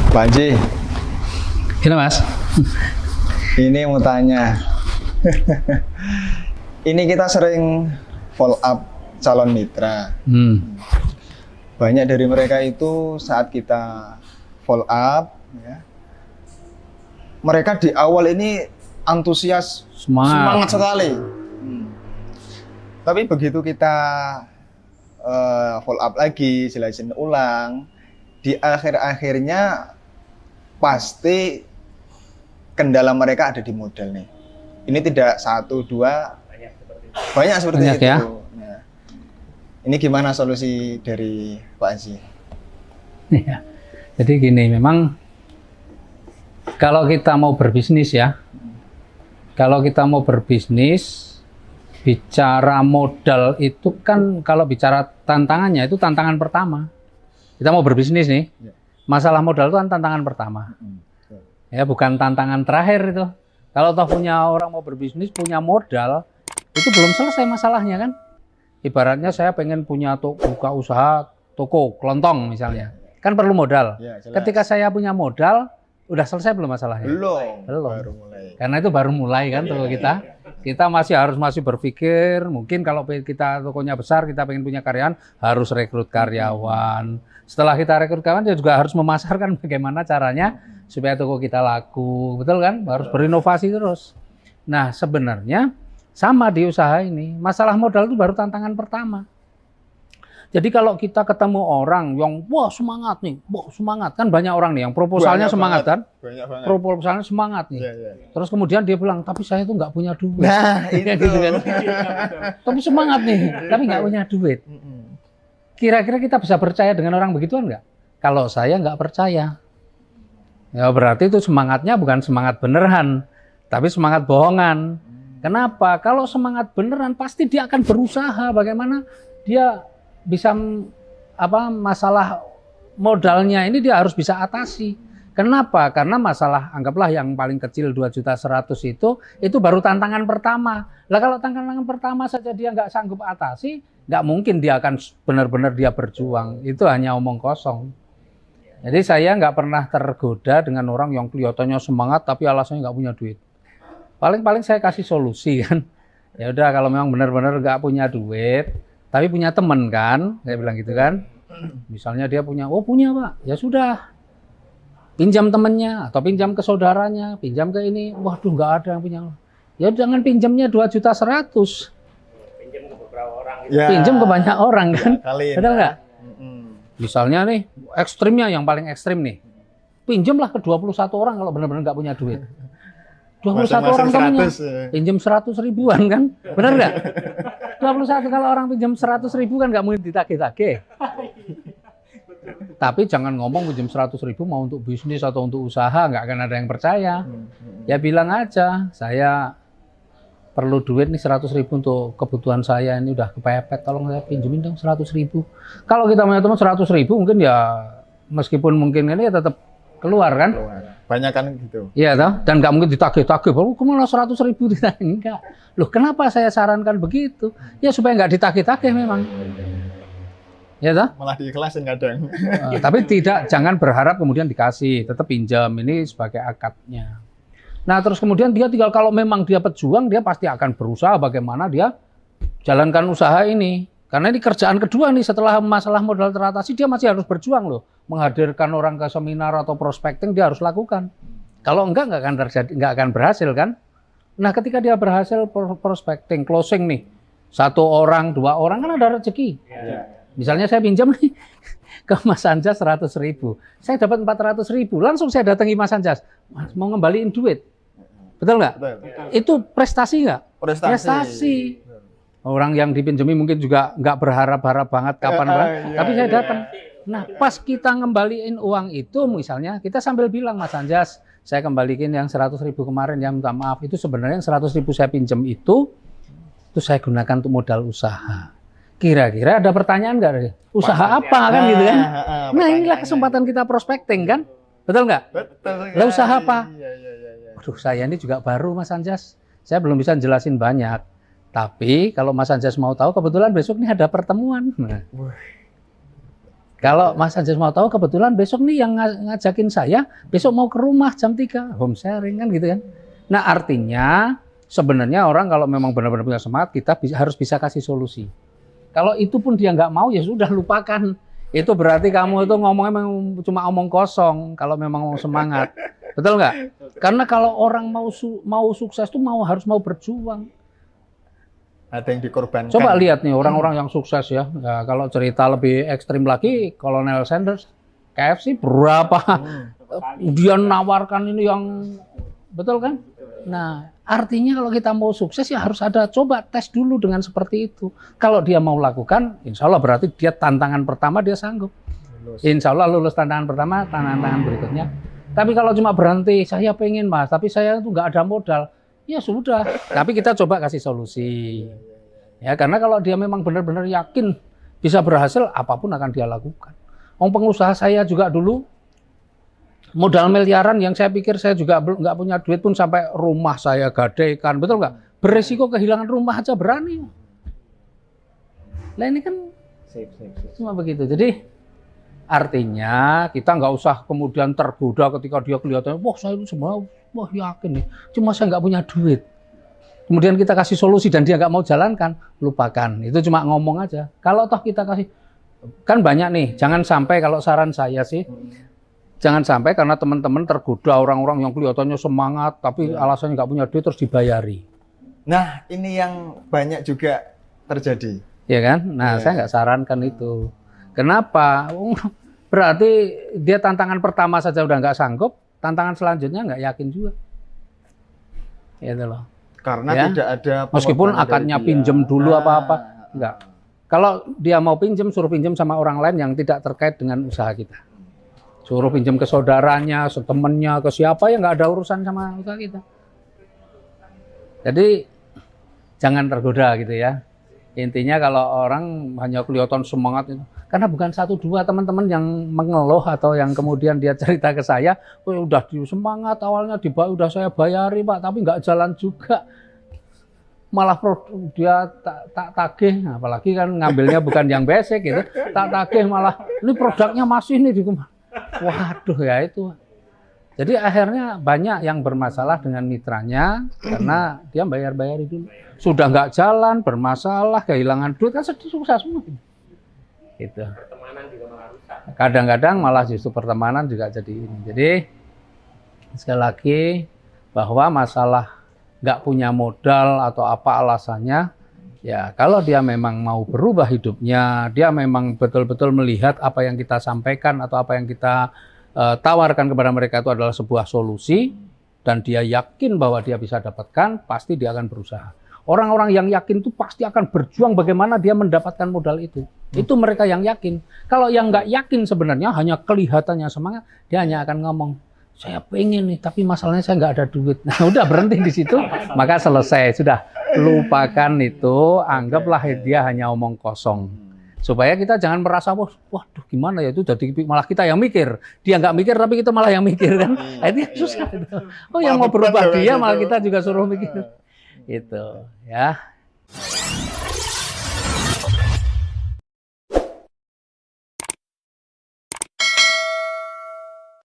Pak Haji, Gini Mas. ini mau tanya. Ini kita sering follow up calon mitra. Banyak dari mereka itu saat kita follow up, ya, mereka di awal ini antusias, semangat sekali. Tapi begitu kita follow up lagi, jelasin ulang, di akhir-akhirnya pasti kendala mereka ada di modal nih. Ini tidak satu dua, banyak seperti itu. Ya? Nah, ini gimana solusi dari Pak Haji? Ya. Jadi gini, memang kalau kita mau berbisnis ya, kalau kita mau berbisnis, bicara modal itu kan kalau bicara tantangannya itu tantangan pertama. Kita mau berbisnis nih, masalah modal itu kan tantangan pertama. Ya, bukan tantangan terakhir itu. Kalau toh punya orang mau berbisnis, punya modal, itu belum selesai masalahnya kan. Ibaratnya saya pengen punya buka usaha toko kelontong misalnya, kan perlu modal. Ya, ketika saya punya modal, udah selesai belum masalahnya? Belum. Baru mulai. Karena itu baru mulai kan toko kita. Kita masih berpikir, mungkin kalau kita tokonya besar, kita pengen punya karyawan, harus rekrut karyawan. Setelah kita rekrut karyawan, dia juga harus memasarkan bagaimana caranya supaya toko kita laku, betul kan? Harus berinovasi terus. Nah, sebenarnya sama di usaha ini, masalah modal itu baru tantangan pertama. Jadi kalau kita ketemu orang yang wah semangat nih, wah semangat, kan banyak orang nih yang proposalnya banyak semangat banget, kan, banyak banget. proposalnya semangat nih. Ya. Terus kemudian dia bilang, tapi saya tuh nggak punya duit. Nah, itu. Gitu kan. Tapi semangat nih, tapi nggak punya duit. Kira-kira kita bisa percaya dengan orang begituan nggak? Kalau saya nggak percaya, ya berarti itu semangatnya bukan semangat beneran, tapi semangat bohongan. Kenapa? Kalau semangat beneran pasti dia akan berusaha bagaimana dia bisa masalah modalnya ini dia harus bisa atasi. Kenapa? Karena masalah anggaplah yang paling kecil 2.100.000 itu baru tantangan pertama. Lah kalau tantangan pertama saja dia nggak sanggup atasi, nggak mungkin dia akan benar-benar dia berjuang. Itu hanya omong kosong. Jadi saya nggak pernah tergoda dengan orang yang kelihatannya semangat tapi alasannya nggak punya duit. Paling saya kasih solusi kan. Ya udah kalau memang benar-benar nggak punya duit, tapi punya teman kan, saya bilang gitu kan. Misalnya dia punya, oh punya Pak, ya sudah. Pinjam temennya atau pinjam ke saudaranya, pinjam ke ini, waduh nggak ada yang punya. Ya jangan pinjamnya 2.100.000. Pinjam ke beberapa orang. Ya. Pinjam ke banyak orang kan. Betul nggak? Misalnya nih, ekstrimnya yang paling ekstrim nih. Pinjamlah ke 21 orang kalau benar-benar nggak punya duit. 21 orang temennya, pinjam 100.000-an kan? Benar nggak? 21 kalau orang pinjam 100.000 kan nggak mungkin ditagih-tagih. Tapi jangan ngomong pinjam 100.000 mau untuk bisnis atau untuk usaha, nggak akan ada yang percaya. Ya bilang aja, saya perlu duit nih 100.000 untuk kebutuhan saya, ini udah kepepet, tolong saya pinjemin dong 100.000. Kalau kita punya teman 100.000 mungkin ya meskipun mungkin ini ya tetap keluar kan? Banyak kan gitu. Iya toh, dan nggak mungkin ditagih-tagih. Baru kemana 100.000 ditagih? Enggak. Loh kenapa saya sarankan begitu? Ya supaya nggak ditagih-tagih memang. Ya toh? Malah diikhlasin kadang. Tapi jangan berharap kemudian dikasih, tetap pinjam, ini sebagai akadnya. Nah terus kemudian dia tinggal kalau memang dia pejuang, dia pasti akan berusaha bagaimana dia jalankan usaha ini. Karena ini kerjaan kedua nih, setelah masalah modal teratasi, dia masih harus berjuang loh. Menghadirkan orang ke seminar atau prospecting, dia harus lakukan. Kalau enggak akan terjadi, nggak akan berhasil kan. Nah ketika dia berhasil prospecting, closing nih, 1 orang, 2 orang kan ada rezeki. Misalnya saya pinjam nih ke Mas Anjas 100.000, saya dapat 400.000, langsung saya datangi Mas Anjas, Mas mau ngembaliin duit. Betul nggak? Itu prestasi nggak? Prestasi. Orang yang dipinjami mungkin juga nggak berharap-harap banget kapan tapi saya datang. Nah pas kita ngembaliin uang itu misalnya, kita sambil bilang, Mas Anjas, saya kembaliin yang 100.000 kemarin, ya minta maaf, itu sebenarnya yang 100.000 saya pinjam itu saya gunakan untuk modal usaha. Kira-kira ada pertanyaan nggak? Usaha apa kan gitu kan? Nah inilah kesempatan kita prospecting kan? Betul nggak? Betul. Lah usaha apa? Iya. Aduh saya ini juga baru Mas Anjas, saya belum bisa jelasin banyak. Tapi kalau Mas Anjas mau tahu, kebetulan besok ini ada pertemuan. Nah, Kalau Mas Anjas mau tahu, kebetulan besok nih yang ngajakin saya, besok mau ke rumah jam 3, home sharing kan gitu kan. Nah artinya sebenarnya orang kalau memang benar-benar punya semangat, kita harus bisa kasih solusi. Kalau itu pun dia nggak mau, ya sudah lupakan. Itu berarti kamu itu ngomongnya memang cuma omong kosong, kalau memang mau semangat. Betul nggak? Karena kalau orang mau sukses tuh harus mau berjuang. Ada yang dikorbankan. Coba lihat nih orang-orang yang sukses ya. Ya. Kalau cerita lebih ekstrim lagi, Colonel Sanders, KFC berapa dia nawarkan ini yang betul kan? Nah, artinya kalau kita mau sukses ya harus ada coba tes dulu dengan seperti itu. Kalau dia mau lakukan, insya Allah berarti dia tantangan pertama dia sanggup. Insya Allah lulus tantangan pertama, tantangan berikutnya. Tapi kalau cuma berhenti, saya pengen Mas, tapi saya itu nggak ada modal. Ya sudah, tapi kita coba kasih solusi. Ya, karena kalau dia memang benar-benar yakin bisa berhasil, apapun akan dia lakukan. Pengusaha saya juga dulu, modal miliaran yang saya pikir saya juga nggak punya duit pun sampai rumah saya gadaikan, betul nggak? Beresiko kehilangan rumah aja berani. Nah ini kan cuma begitu. Jadi artinya kita nggak usah kemudian tergoda ketika dia kelihatannya, wah saya itu sebenarnya wah yakin nih, cuma saya nggak punya duit. Kemudian kita kasih solusi dan dia nggak mau jalankan, lupakan. Itu cuma ngomong aja. Kalau toh kita kasih, kan banyak nih. Jangan sampai kalau saran saya sih, jangan sampai karena teman-teman tergoda orang-orang yang kelihatannya semangat, tapi alasannya nggak punya duit terus dibayari. Nah ini yang banyak juga terjadi. Ya kan? Nah saya nggak sarankan itu. Kenapa? Berarti dia tantangan pertama saja udah nggak sanggup. Tantangan selanjutnya nggak yakin juga. Gitu loh. Karena ya? tidak ada meskipun akadnya pinjem dulu apa-apa. Enggak. Kalau dia mau pinjem, suruh pinjem sama orang lain yang tidak terkait dengan usaha kita. Suruh pinjem ke saudaranya, temennya, ke siapa yang nggak ada urusan sama usaha kita. Jadi jangan tergoda gitu ya. Intinya kalau orang hanya kelihatan semangat itu, karena bukan 1-2 teman-teman yang mengeluh atau yang kemudian dia cerita ke saya, udah semangat awalnya udah saya bayari Pak, tapi nggak jalan juga. Malah dia tak tagih, apalagi kan ngambilnya bukan yang basic gitu, tak tagih malah ini produknya masih nih di rumah. Waduh ya itu. Jadi akhirnya banyak yang bermasalah dengan mitranya karena dia bayar-bayari dulu. Sudah nggak jalan, bermasalah, kehilangan duit, kan susah semua. Gitu. Pertemanan juga malah rusak. Kadang-kadang malah justru pertemanan juga jadi ini. Jadi sekali lagi bahwa masalah nggak punya modal atau apa alasannya, ya kalau dia memang mau berubah hidupnya, dia memang betul-betul melihat apa yang kita sampaikan atau apa yang kita tawarkan kepada mereka itu adalah sebuah solusi dan dia yakin bahwa dia bisa dapatkan, pasti dia akan berusaha. Orang-orang yang yakin itu pasti akan berjuang bagaimana dia mendapatkan modal itu. Itu mereka yang yakin. Kalau yang nggak yakin sebenarnya hanya kelihatannya semangat, dia hanya akan ngomong, saya pengen nih, tapi masalahnya saya nggak ada duit. Nah udah berhenti di situ, maka selesai. Sudah, lupakan itu, anggaplah dia hanya omong kosong. Supaya kita jangan merasa, waduh gimana ya itu, jadi malah kita yang mikir. Dia nggak mikir, tapi kita malah yang mikir kan. Ini susah. Oh yang mau berubah dia, malah kita juga suruh mikir. Itu ya.